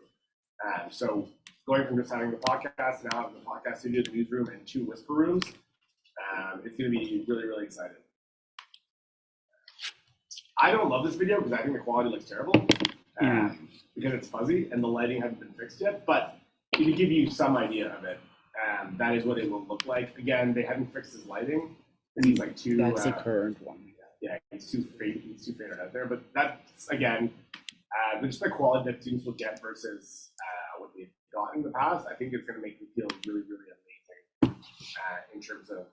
D: So going from just having the podcast, now having the podcast studio, the newsroom, and 2 whisper rooms, it's going to be really, really exciting. I don't love this video because I think the quality looks terrible because it's fuzzy and the lighting hasn't been fixed yet. But to give you some idea of it, that is what it will look like. Again, they hadn't fixed his lighting. He's like too.
A: That's the current one.
D: Yeah, he's too faded out there. But that's again, just the quality that students will get versus what they've got in the past. I think it's going to make them feel really, really amazing in terms of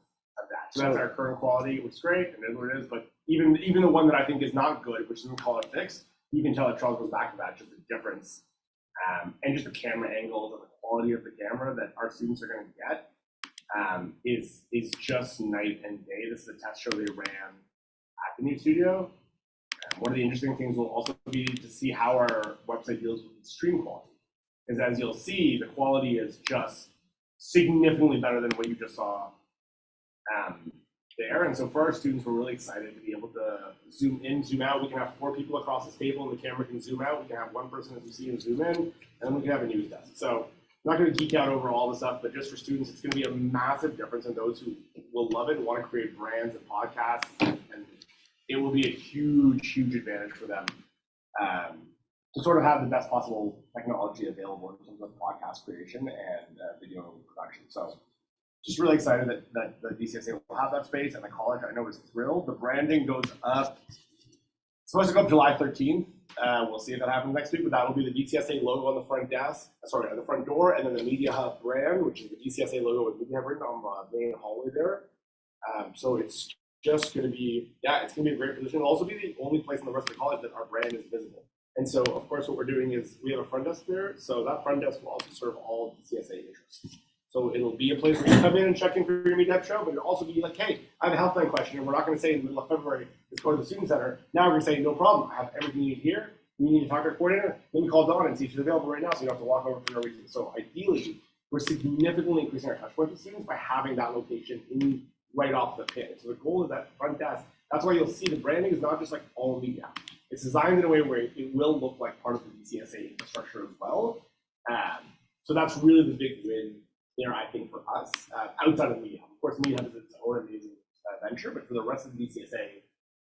D: that. So that's our current quality, which is great, and it is what it is. But even the one that I think is not good, which isn't color fixed, you can tell that Charles goes back to that, just the difference, and just the camera angles and the quality of the camera that our students are going to get is just night and day. This is a test show they ran at the new studio. One of the interesting things will also be to see how our website deals with stream quality. Because as you'll see, the quality is just significantly better than what you just saw there. And so for our students, we're really excited to be able to zoom in, zoom out. We can have 4 people across this table and the camera can zoom out. We can have 1 person as you see and zoom in, and then we can have a news desk. So I'm not going to geek out over all the stuff, but just for students, it's going to be a massive difference in those who will love it, want to create brands and podcasts, and it will be a huge, huge advantage for them to sort of have the best possible technology available in terms of podcast creation and video production. So just really excited that the DCSA will have that space, and the college, I know, is thrilled. The branding goes up. It's supposed to go up July 13th. We'll see if that happens next week, but that will be the DCSA logo on the front desk, on the front door, and then the Media Hub brand, which is the DCSA logo with Media Hub written on the main hallway there. So it's just going to be, it's going to be a great position. It'll also be the only place in the rest of the college that our brand is visible. And so, of course, what we're doing is we have a front desk there. So that front desk will also serve all DCSA interests. So it'll be a place where you come in and check in for your meetup show, but it'll also be like, hey, I have a health plan question, and we're not going to say in the middle of February, let's go to the student center. Now we're going to say, no problem, I have everything you need here. You need to talk to our coordinator. Let me call Dawn and see if she's available right now, so you don't have to walk over for no reason. So ideally, we're significantly increasing our touch points with students by having that location in right off the pin. So the goal is that front desk. That's why you'll see the branding is not just like all media. It's designed in a way where it will look like part of the DCSA infrastructure as well. So that's really the big win there, I think, for us, outside of media. Of course, media has its own amazing venture, but for the rest of the DCSA,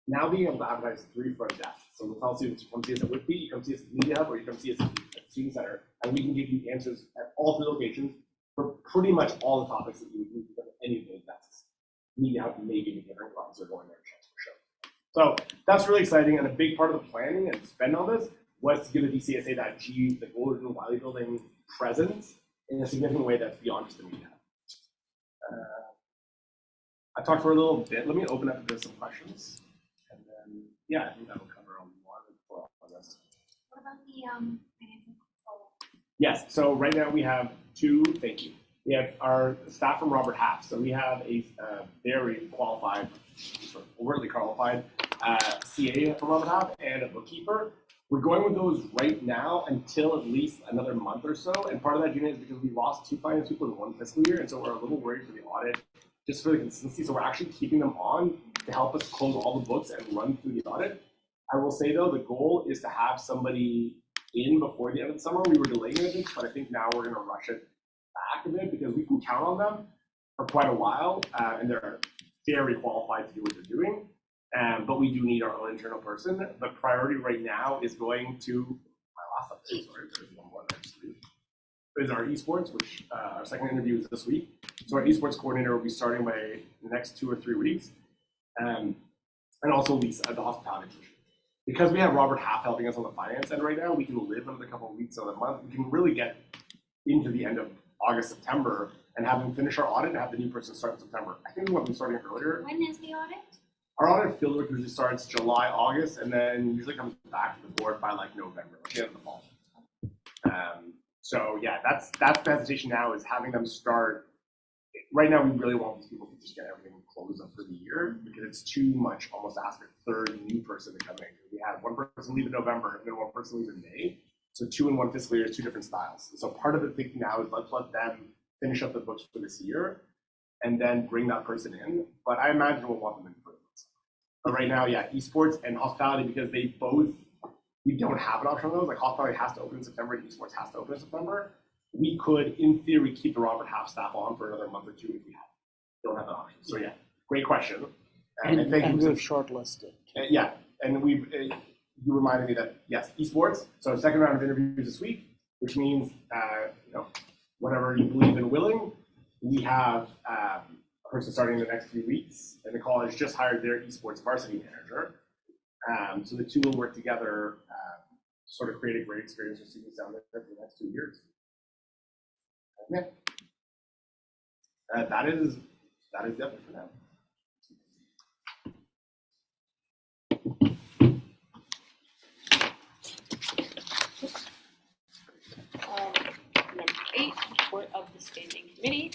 D: now being able to advertise 3 front desks. So we'll tell students, you come see us at Whitby, you come see us at Media Hub, or you come see us at the Student Center, and we can give you answers at all 3 locations for pretty much all the topics that you would need to go to any of those desks. Media Hub may be a different class or going there a chance for sure. So that's really exciting, and a big part of the planning and spend on this was to give the DCSA that the Golden Wiley Building presence in a significant way that's beyond just the Media Hub. I talked for a little bit. Let me open up to some questions. And then, yeah, I think that'll cover a lot of this.
G: What about the financial control?
D: Yes, so right now we have 2, thank you. We have our staff from Robert Half. So we have a very qualified, sort of overtly qualified CA from Robert Half and a bookkeeper. We're going with those right now until at least another month or so. And part of that, Gina, is because we lost 2 finance people in 1 fiscal year. And so we're a little worried for the audit, just for the consistency. So we're actually keeping them on to help us close all the books and run through the audit. I will say, though, the goal is to have somebody in before the end of the summer. We were delaying it a bit, but I think now we're going to rush it back a bit because we can count on them for quite a while, and they're very qualified to do what they're doing. But we do need our own internal person. The priority right now is going to my last update. Sorry, there's one more actually. Is our esports, which our second interview is this week. So our esports coordinator will be starting by the next 2 or 3 weeks, and also Lisa, the hospitality position. Because we have Robert Half helping us on the finance end right now, we can live another couple of weeks of the month. We can really get into the end of August, September, and have them finish our audit and have the new person start in September. I think we want them starting earlier.
G: When is the audit?
D: Our audit fieldwork usually starts July, August, and then usually comes back to the board by like November, like the end of the fall. So yeah, that's the hesitation now, is having them start. Right now, we really want these people to just get everything closed up for the year, because it's too much almost to ask a 3rd new person to come in. We had 1 person leave in November and then 1 person leave in May. So 2 in 1 fiscal year is 2 different styles. So part of the thinking now is let's let them finish up the books for this year and then bring that person in. But I imagine we'll want them in for this. But right now, yeah, esports and hospitality, because they both, we don't have an option on those. Like hospitality has to open in September and esports has to open in September. We could, in theory, keep the Robert Half staff on for another month or 2 if we don't have that option. So yeah, great question.
A: And
D: thank you.
A: we've shortlisted.
D: Yeah, and we've, you reminded me that, yes, esports. So 2nd round of interviews this week, which means, whatever you believe in willing, we have a person starting in the next few weeks, and the college just hired their esports varsity manager. So the 2 will work together, sort of create a great experience for students down there for the next 2 years. Yeah. That is it for now.
F: Number 8, report of the standing committee.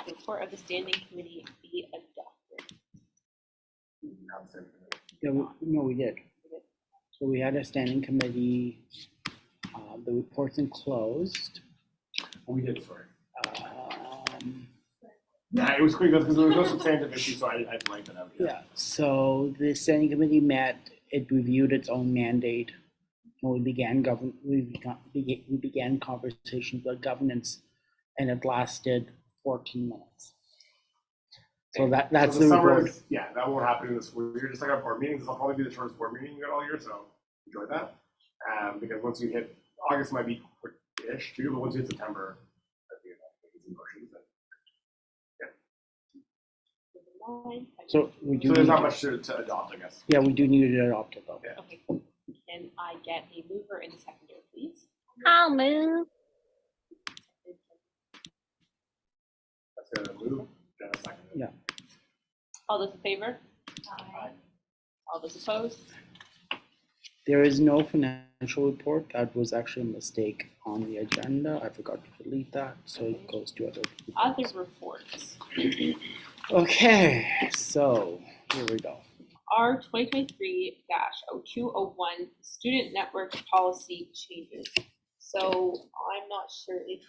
F: The report of the standing committee be adopted.
A: Yeah, we did. So we had a standing committee, the report's enclosed.
D: We did, sorry. Yeah, it was quick because there was no substantive issue, so I blanked it out.
A: Yeah, so the standing committee met, it reviewed its own mandate, and we began conversations about governance, and it lasted 14 minutes. So that's
D: so
A: the
D: summer
A: report.
D: yeah, that won't happen in the school year. Just like our board meetings, this will probably be the shortest board meeting you get all year, so enjoy that. Because once you hit August, might be quick-ish too, but once you hit September, that'd be enough to get some motions.
A: So we do.
D: So there's
A: need
D: not
A: to-
D: much to adopt, I guess.
A: Yeah, we do need to adopt it though.
D: Yeah.
F: Okay, can I get a mover and a seconder, please?
C: I'll move.
D: That's gonna move. Jenna seconded.
A: Yeah.
F: All those in favor?
G: Aye.
F: All those opposed?
A: There is no financial report. That was actually a mistake on the agenda. I forgot to delete that, so it goes to other.
F: Other reports.
A: Okay, so here we go.
F: R 2023-0201 Student Network Policy Changes. So I'm not sure if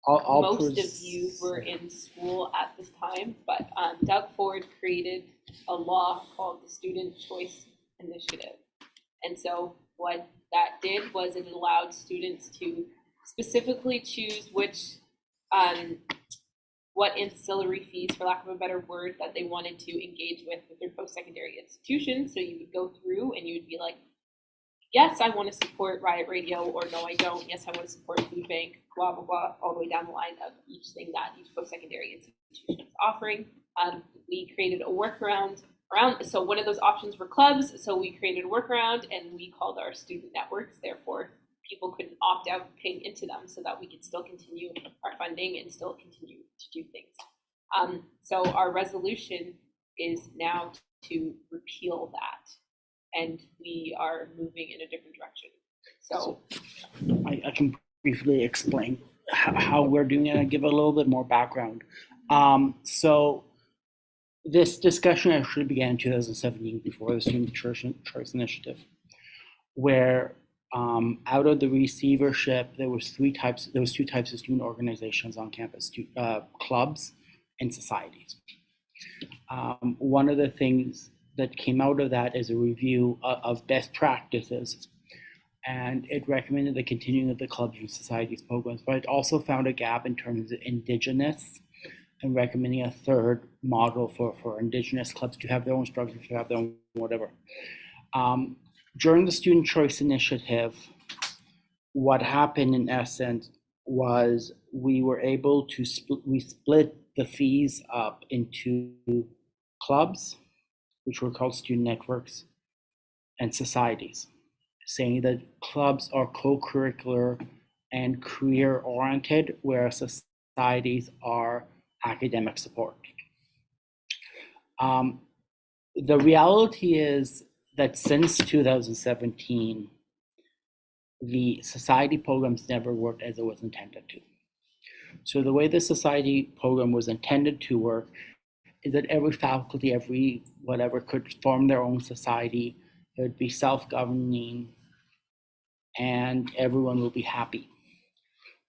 A: I'll
F: most of you were in school at this time, but Doug Ford created a law called the Student Choice Initiative. And so what that did was it allowed students to specifically choose which, what ancillary fees, for lack of a better word, that they wanted to engage with their post-secondary institution. So you would go through and you would be like, yes, I want to support Riot Radio, or no, I don't. Yes, I want to support Food Bank, blah, blah, blah, all the way down the line of each thing that each post-secondary institution is offering. We created a workaround around, so one of those options were clubs. So we created a workaround and we called our student networks. Therefore, people couldn't opt out paying into them so that we could still continue our funding and still continue to do things. So our resolution is now to repeal that. And we are moving in a different direction. So
A: I can briefly explain how we're doing it and give a little bit more background. So this discussion actually began in 2017 before the Student Choice Initiative, where out of the receivership, there was two types of student organizations on campus, clubs and societies. One of the things that came out of that is a review of best practices, and it recommended the continuing of the clubs and societies programs, but it also found a gap in terms of Indigenous and recommending a third model for Indigenous clubs to have their own structure, to have their own whatever. During the Student Choice Initiative, what happened in essence was we were able to split the fees up into clubs, which were called student networks, and societies, saying that clubs are co-curricular and career-oriented, whereas societies are academic support. The reality is that since 2017, the society programs never worked as it was intended to. So the way the society program was intended to work is that every faculty, every whatever could form their own society, it would be self-governing, and everyone will be happy.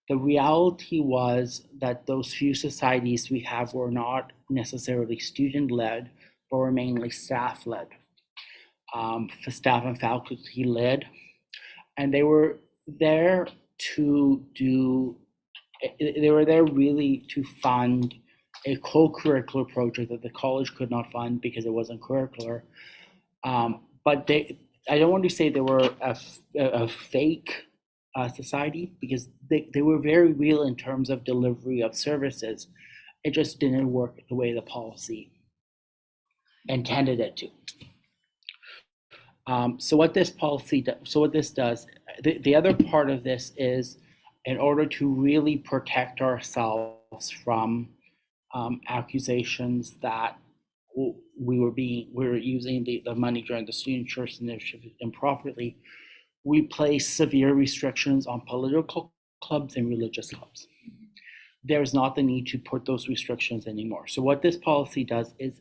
A: The reality was that those few societies we have were not necessarily student-led, but were mainly staff-led, for staff and faculty-led, and they were there to do. They were there really to fund a co-curricular project that the college could not fund because it wasn't curricular. But I don't want to say they were a fake society, because they were very real in terms of delivery of services. It just didn't work the way the policy intended it to. So what this does, the other part of this is, in order to really protect ourselves from accusations that we were using the money during the Student Choice Initiative improperly, we place severe restrictions on political clubs and religious clubs. There's not the need to put those restrictions anymore. So what this policy does is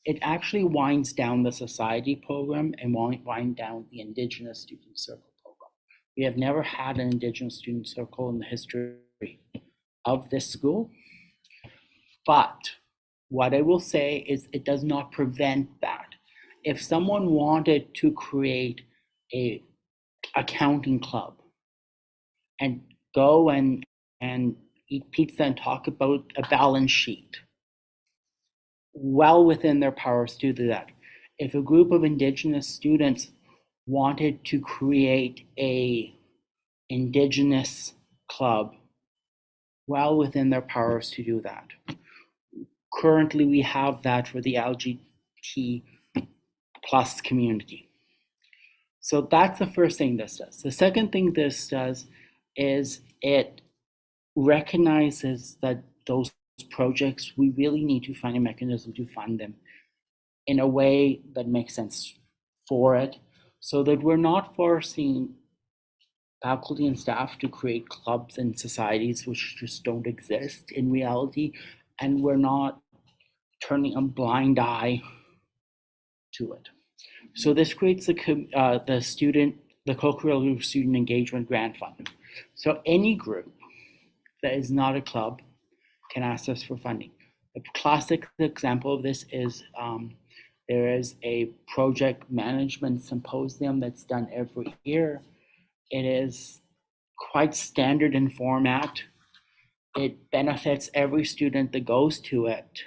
A: it actually winds down the society program and wind down the Indigenous Student Circle program. We have never had an Indigenous Student Circle in the history of this school. But what I will say is it does not prevent that. If someone wanted to create a accounting club and go and eat pizza and talk about a balance sheet, well within their powers to do that. If a group of Indigenous students wanted to create a Indigenous club, well within their powers to do that. Currently, we have that for the LGBT plus community. So that's the first thing this does. The second thing this does is it recognizes that those projects, we really need to find a mechanism to fund them in a way that makes sense for it. so that we're not forcing faculty and staff to create clubs and societies which just don't exist in reality, and we're not turning a blind eye to it. So this creates the co-curricular student engagement grant fund. So any group that is not a club can ask us for funding. A classic example of this is there is a project management symposium that's done every year. It is quite standard in format. It benefits every student that goes to it.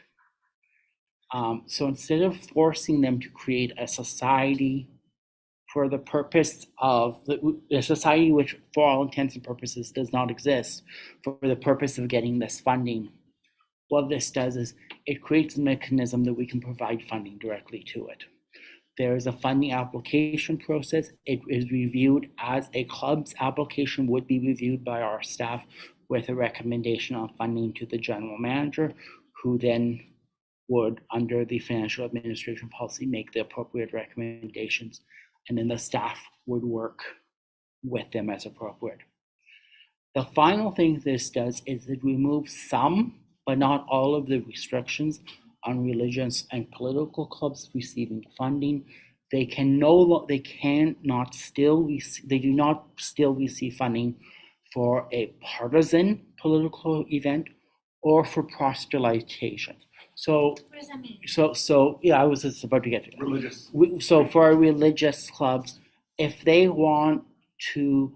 A: So instead of forcing them to create a society for the purpose of the society, which for all intents and purposes does not exist, for the purpose of getting this funding, what this does is it creates a mechanism that we can provide funding directly to it. There is a funding application process. It is reviewed as a club's application would be reviewed by our staff with a recommendation on funding to the general manager, who then would, under the financial administration policy, make the appropriate recommendations, and then the staff would work with them as appropriate. The final thing this does is it removes some, but not all of the restrictions on religious and political clubs receiving funding. They do not still receive funding for a partisan political event or for proselytization. So
G: What does that mean?
A: I was just about to get to it.
D: Religious.
A: So for our religious clubs, if they want to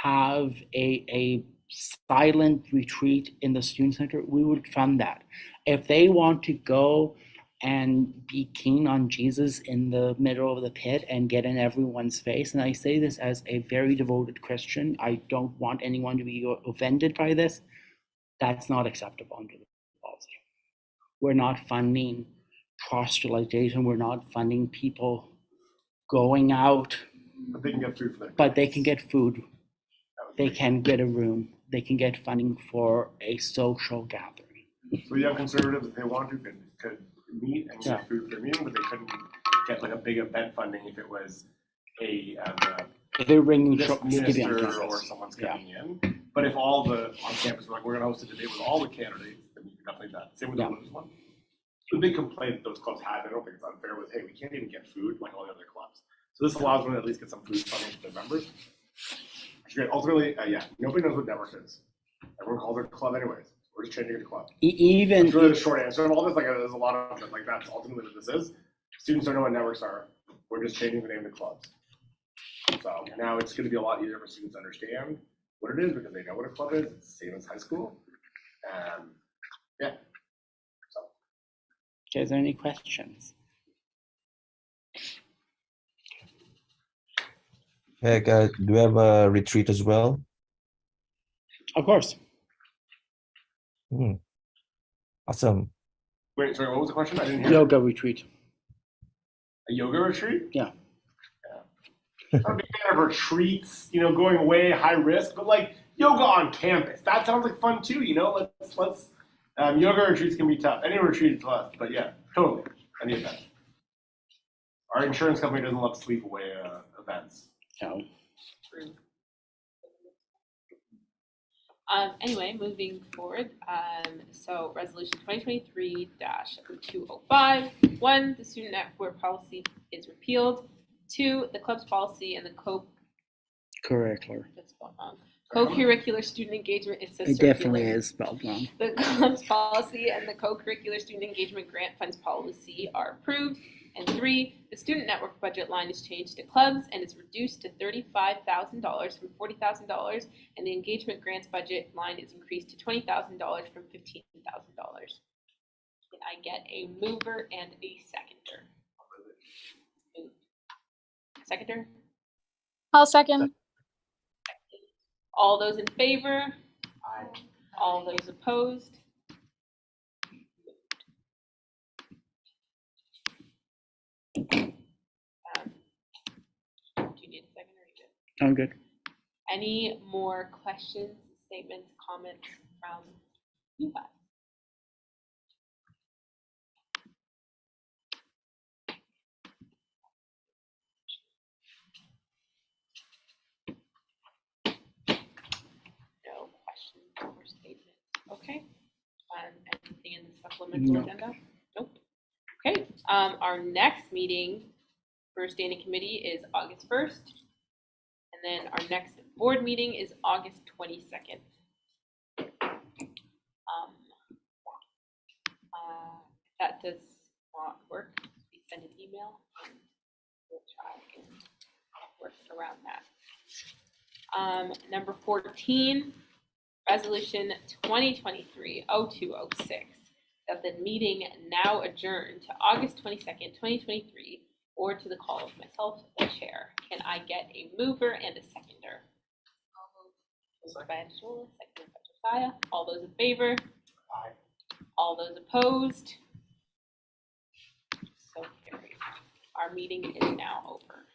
A: have a silent retreat in the student center, we would fund that. If they want to go and be keen on Jesus in the middle of the pit and get in everyone's face, and I say this as a very devoted Christian, I don't want anyone to be offended by this, that's not acceptable under the policy. We're not funding proselytization, we're not funding people going out,
D: But they can get food for their
A: but they
D: kids.
A: can get food,
D: That would
A: they
D: be-
A: can get a room, they can get funding for a social gathering.
D: So young conservatives, if they want to, could meet and
A: Yeah.
D: get food for their meeting, but they couldn't get like a big event funding if it was
A: If they're bringing
D: this
A: to be on
D: minister or
A: campus.
D: someone's
A: Yeah.
D: coming in. But if all the on campus were like, we're gonna host a debate with all the candidates, then you could definitely do that. Same with
A: Yeah.
D: the religious one. The big complaint that those clubs had, I don't think it's unfair, was, hey, we can't even get food like all the other clubs. So this allows them to at least get some food funding for their members. Which is great. Ultimately, nobody knows what network is. Everyone calls it a club anyways. We're just changing it to club.
A: Even
D: That's really the short answer of all this. Like, there's a lot of it. Like, that's ultimately what this is. Students don't know what networks are. We're just changing the name to clubs. So now it's going to be a lot easier for students to understand what it is because they know what a club is. It's the same as high school. So
A: is there any questions?
B: Hey guys, do we have a retreat as well?
A: Of course.
B: Awesome.
D: wait, sorry, what was the question? I didn't hear.
A: Yoga retreat.
D: A yoga retreat?
A: Yeah.
D: I'm a big fan of retreats, going away, high risk, but like yoga on campus. That sounds like fun too, let's yoga retreats can be tough. Any retreat is tough, but yeah, totally. Any event. Our insurance company doesn't love sleepaway events.
A: No.
F: Anyway, moving forward, so resolution 2023-205. 1, the student network policy is repealed. 2, the club's policy and the
A: Curricular.
F: that's spelled wrong. Co-curricular student engagement, it says
A: It definitely
F: circular.
A: is spelled wrong.
F: The club's policy and the co-curricular student engagement grant funds policy are approved. And 3, the student network budget line is changed to clubs and is reduced to $35,000 from $40,000, and the engagement grants budget line is increased to $20,000 from $15,000. Can I get a mover and a seconder? Moved. Seconder?
C: I'll second.
F: All those in favor? All those opposed? Do you need a second or are you good?
A: I'm good.
F: Any more questions, statements, comments from you guys? Okay. Anything in the supplemental
A: No.
F: agenda? Nope. Okay, our next meeting for standing committee is August 1st. And then our next board meeting is August 22nd. If that does not work, we send an email and we'll try and work around that. Number 14, resolution 2023-0206, that the meeting now adjourned to August 22nd, 2023, or to the call of myself, the chair. Can I get a mover and a seconder? Moved by Angela, seconded by Josiah. All those in favor?
D: Aye.
F: All those opposed? So carried. Our meeting is now over.